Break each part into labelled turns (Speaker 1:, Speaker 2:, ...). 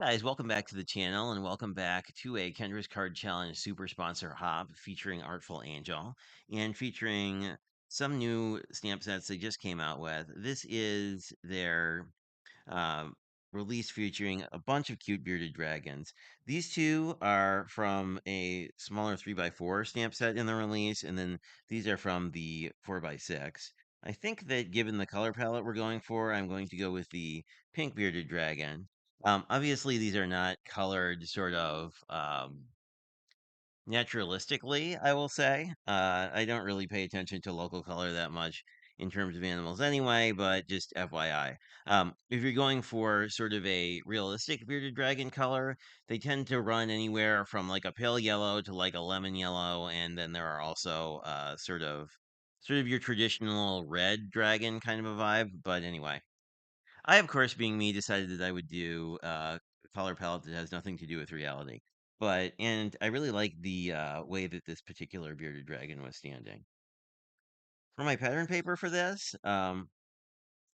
Speaker 1: Guys, welcome back to the channel and welcome back to a Kendra's Card Challenge Super Sponsor Hop featuring Artful Angel and featuring some new stamp sets they just came out with. This is their um, release featuring a bunch of cute bearded dragons. These two are from a smaller 3x4 stamp set in the release, and then these are from the 4x6. I think that given the color palette we're going for, I'm going to go with the pink bearded dragon. Obviously, these are not colored sort of naturalistically, I will say. I don't really pay attention to local color that much in terms of animals anyway, but just FYI. If you're going for sort of a realistic bearded dragon color, they tend to run anywhere from like a pale yellow to like a lemon yellow, and then there are also sort of your traditional red dragon kind of a vibe. But anyway. I, of course, being me, decided that I would do a color palette that has nothing to do with reality. And I really like the way that this particular bearded dragon was standing. For my pattern paper for this, I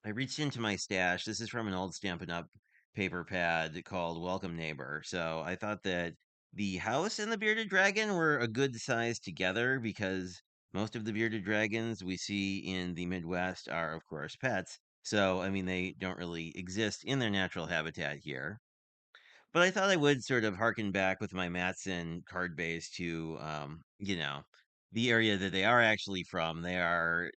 Speaker 1: reached into my stash. This is from an old Stampin' Up! Paper pad called Welcome Neighbor. So I thought that the house and the bearded dragon were a good size together because most of the bearded dragons we see in the Midwest are, of course, pets. So, I mean, they don't really exist in their natural habitat here. But I thought I would sort of harken back with my Matson card base to, the area that they are actually from. They are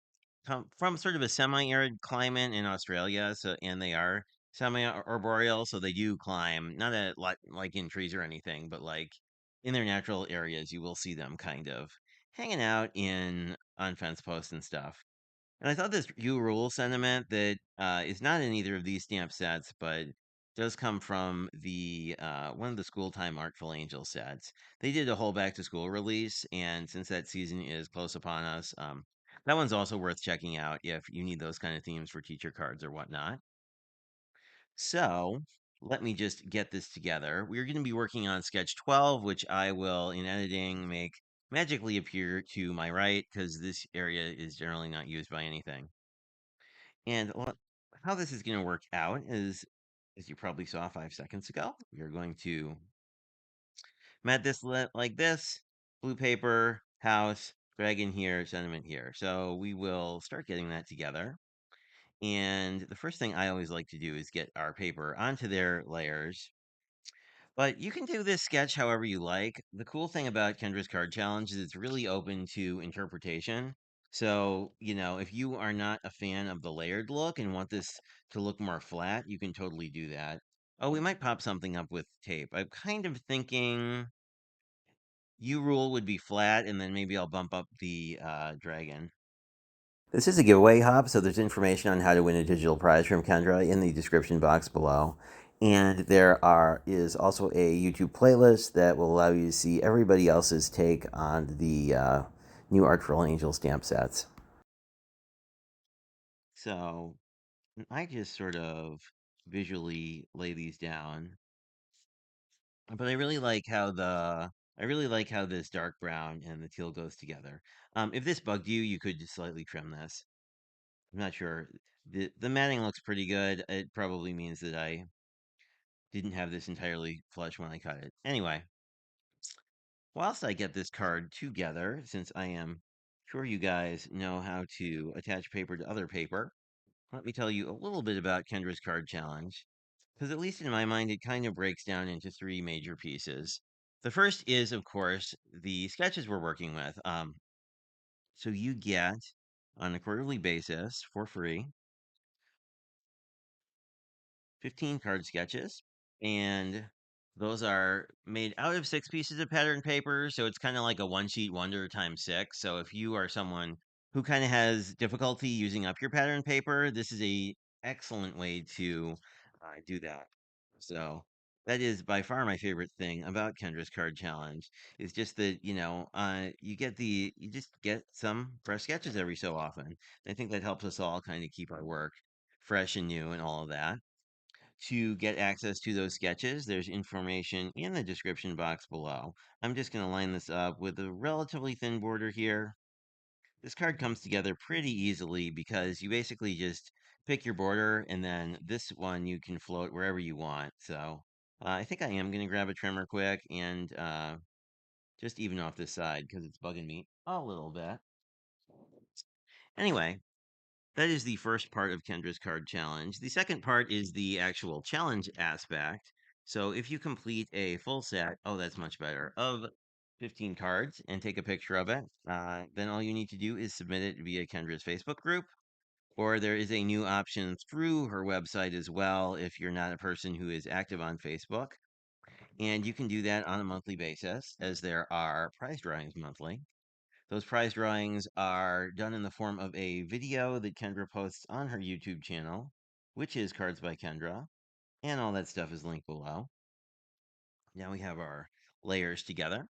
Speaker 1: from sort of a semi-arid climate in Australia, so and they are semi-arboreal, so they do climb, not a lot like in trees or anything, but like in their natural areas, you will see them kind of hanging out in on fence posts and stuff. And I thought this you rule sentiment that is not in either of these stamp sets, but does come from the one of the school time Artful Angel sets. They did a whole back to school release, and since that season is close upon us, that one's also worth checking out if you need those kind of themes for teacher cards or whatnot. So let me just get this together. We're going to be working on sketch 12, which I will, in editing, make magically appear to my right because this area is generally not used by anything. And how this is going to work out is, as you probably saw 5 seconds ago, we are going to mat this like this, blue paper, house, dragon here, sentiment here. So we will start getting that together. And the first thing I always like to do is get our paper onto their layers. But you can do this sketch however you like. The cool thing about Kendra's Card Challenge is it's really open to interpretation. So, if you are not a fan of the layered look and want this to look more flat, you can totally do that. Oh, we might pop something up with tape. I'm kind of thinking U rule would be flat, and then maybe I'll bump up the dragon. This is a giveaway hop, so there's information on how to win a digital prize from Kendra in the description box below. And is also a YouTube playlist that will allow you to see everybody else's take on the new Artful Angel stamp sets. So I just sort of visually lay these down, but I really like how this dark brown and the teal goes together. If this bugged you, you could just slightly trim this. I'm not sure. The matting looks pretty good. It probably means that I didn't have this entirely flush when I cut it. Anyway, whilst I get this card together, since I am sure you guys know how to attach paper to other paper, let me tell you a little bit about Kendra's Card Challenge. Because at least in my mind, it kind of breaks down into three major pieces. The first is, of course, the sketches we're working with. So you get on a quarterly basis for free 15 card sketches, and those are made out of 6 pieces of pattern paper. So it's kind of like a one sheet wonder times 6. So if you are someone who kind of has difficulty using up your pattern paper, this is a excellent way to do that. So that is by far my favorite thing about Kendra's Card Challenge is just that you just get some fresh sketches every so often. I think that helps us all kind of keep our work fresh and new and all of that. To get access to those sketches, there's information in the description box below. I'm just going to line this up with a relatively thin border here. This card comes together pretty easily because you basically just pick your border and then this one you can float wherever you want. So I think I am going to grab a trimmer quick and just even off this side because it's bugging me a little bit. Anyway, that is the first part of Kendra's card challenge. The second part is the actual challenge aspect. So if you complete a full set, oh, that's much better, of 15 cards and take a picture of it, then all you need to do is submit it via Kendra's Facebook group. Or there is a new option through her website as well if you're not a person who is active on Facebook. And you can do that on a monthly basis, as there are prize drawings monthly. Those prize drawings are done in the form of a video that Kendra posts on her YouTube channel, which is Cards by Kendra, and all that stuff is linked below. Now we have our layers together.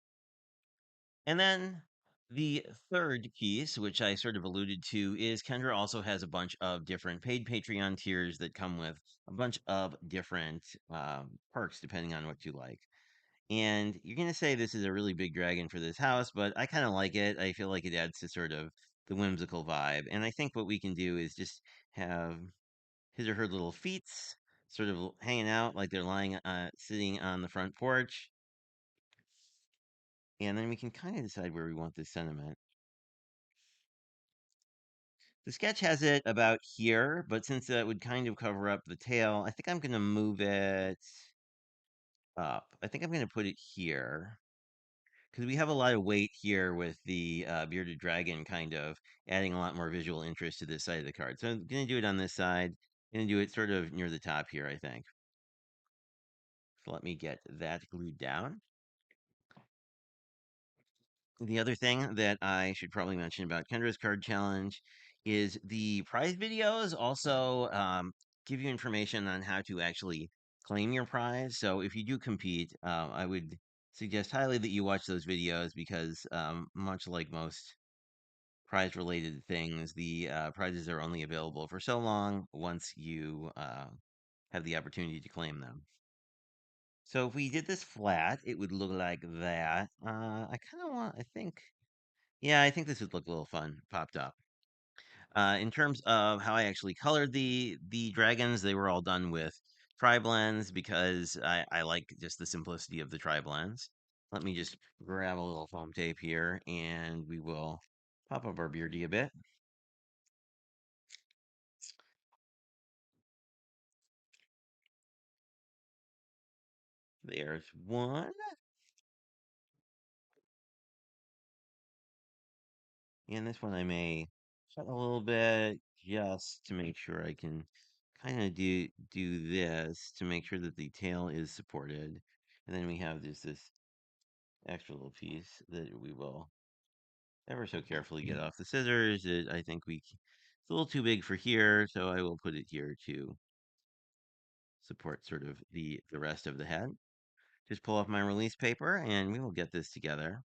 Speaker 1: And then the third piece, which I sort of alluded to, is Kendra also has a bunch of different paid Patreon tiers that come with a bunch of different perks depending on what you like. And you're going to say this is a really big dragon for this house, but I kind of like it. I feel like it adds to sort of the whimsical vibe. And I think what we can do is just have his or her little feet sort of hanging out like they're lying, sitting on the front porch. And then we can kind of decide where we want this sentiment. The sketch has it about here, but since that would kind of cover up the tail, I think I'm going to move it up. I think I'm going to put it here because we have a lot of weight here with the bearded dragon kind of adding a lot more visual interest to this side of the card. So I'm going to do it on this side. I'm going to do it sort of near the top here, I think. So let me get that glued down. The other thing that I should probably mention about Kendra's card challenge is the prize videos also give you information on how to actually claim your prize. So if you do compete, I would suggest highly that you watch those videos because much like most prize related things, the prizes are only available for so long once you have the opportunity to claim them. So if we did this flat, it would look like that. I kind of want, I think, yeah, I think this would look a little fun popped up. In terms of how I actually colored the dragons, they were all done with tri-blends because I like just the simplicity of the tri-blends. Let me just grab a little foam tape here and we will pop up our beardy a bit. There's one. And this one I may cut a little bit just to make sure I can kind of do this to make sure that the tail is supported. And then we have this extra little piece that we will ever so carefully get off the scissors. I think it's a little too big for here, so I will put it here to support sort of the rest of the head. Just pull off my release paper and we will get this together.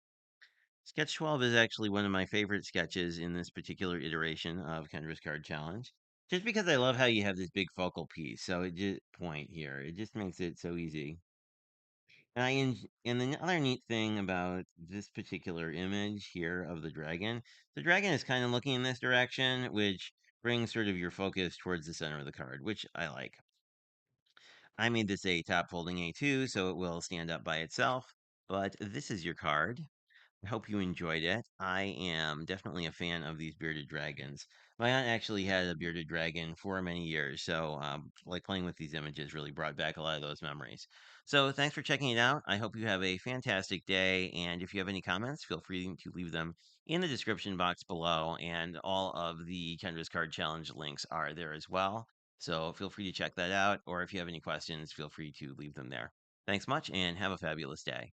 Speaker 1: Sketch 12 is actually one of my favorite sketches in this particular iteration of Kendra's Card Challenge. Just because I love how you have this big focal piece, so it just point here. It just makes it so easy. And the other neat thing about this particular image here of the dragon is kind of looking in this direction, which brings sort of your focus towards the center of the card, which I like. I made this a top folding A2, so it will stand up by itself, but this is your card. I hope you enjoyed it. I am definitely a fan of these bearded dragons. My aunt actually had a bearded dragon for many years, so like playing with these images really brought back a lot of those memories. So thanks for checking it out. I hope you have a fantastic day, and if you have any comments, feel free to leave them in the description box below, and all of the Kendra's Card Challenge links are there as well. So feel free to check that out, or if you have any questions, feel free to leave them there. Thanks much, and have a fabulous day.